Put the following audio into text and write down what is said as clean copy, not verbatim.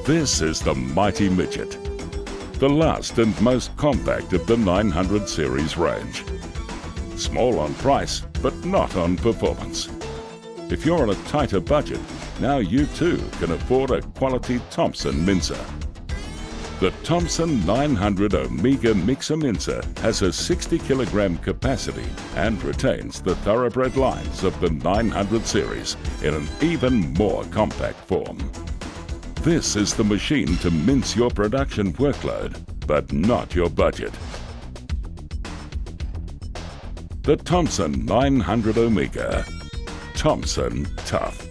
This is the mighty midget, the last and most compact of the 900 series range. Small on price, but not on performance. If you're on a tighter budget, now you too can afford a quality Thompson mincer. The Thompson 900 Omega Mixer Mincer has a 60 kilogram capacity and retains the thoroughbred lines of the 900 series in an even more compact form. This is the machine to mince your production workload, but not your budget. The Thompson 900 Omega. Thompson Tough.